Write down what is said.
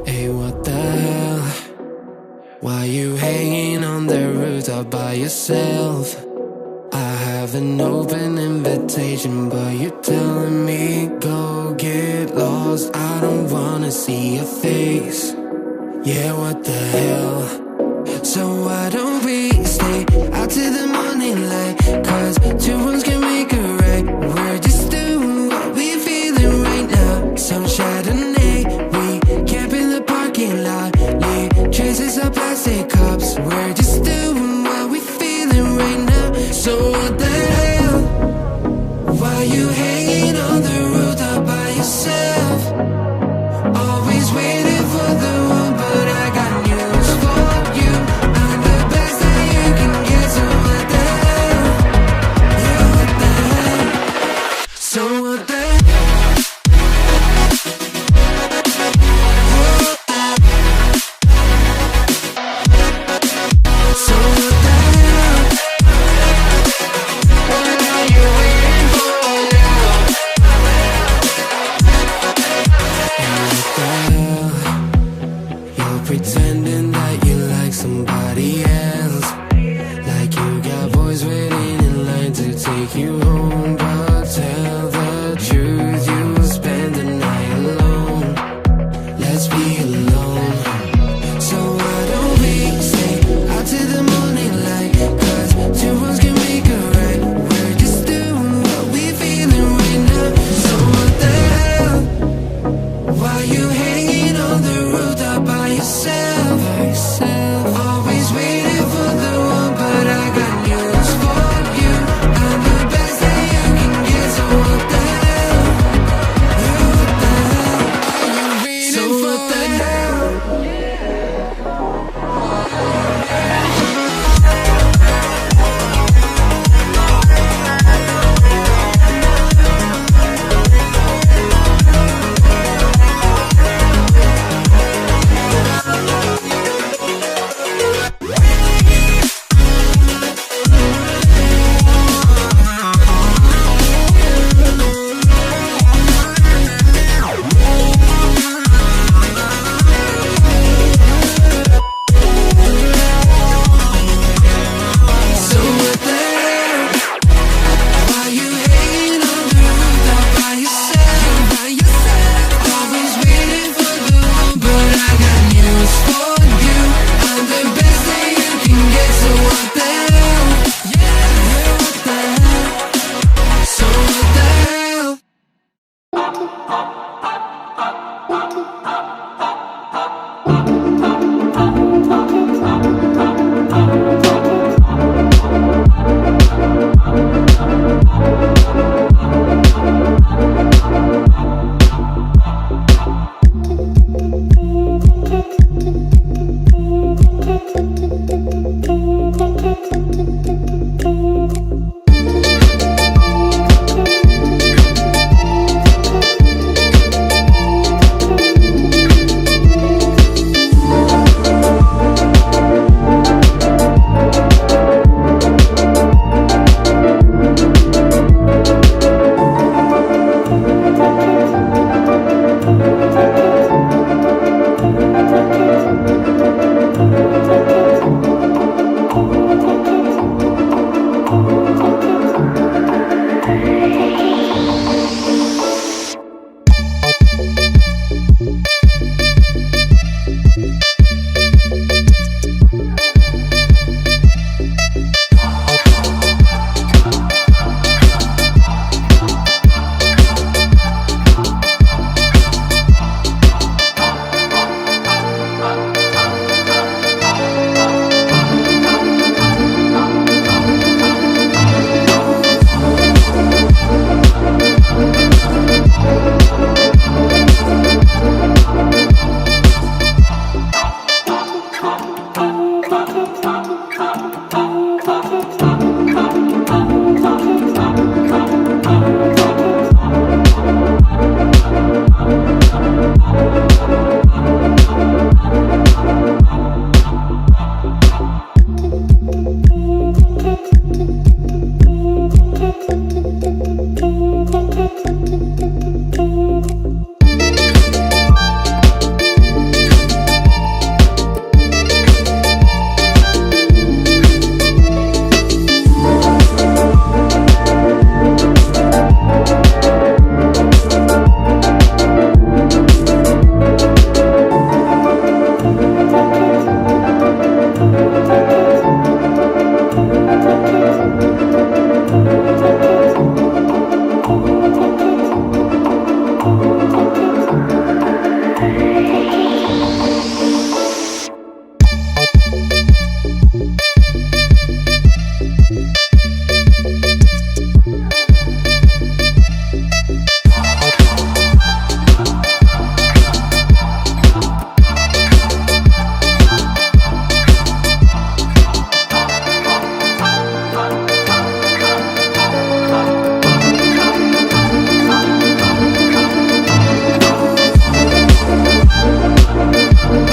Hey, what the hell? Why you hanging on the rooftop by yourself? I have an open invitation, but you're telling me go get lost. I don't wanna see your face. Yeah, what the hell? So why don't we stay out till the morning light? Cause two wrongs can make a right. We're just doing what we feeling right now. Some Chardonnay, we camp in the parking lot. Leave traces of plastic cups. We're just doing what we feeling right now. So what the hell? Why you hanging on the rooftop by yourself? Always waiting for the one, but I got news for you. I'm the best that you can get, so what the hell? Yeah, what the hell? So what the hell? So what the hell? What are you waiting for now? And what the hell? You're pretending that you like somebody else, like you got boys waiting in line to take you home. But tell the truth, you'll spend the night alone. Let's be alone. yourself. Always waiting for the one, but I got news for you. I'm the best that you can get, so what the hell? What the hell are you waiting for? What the hell?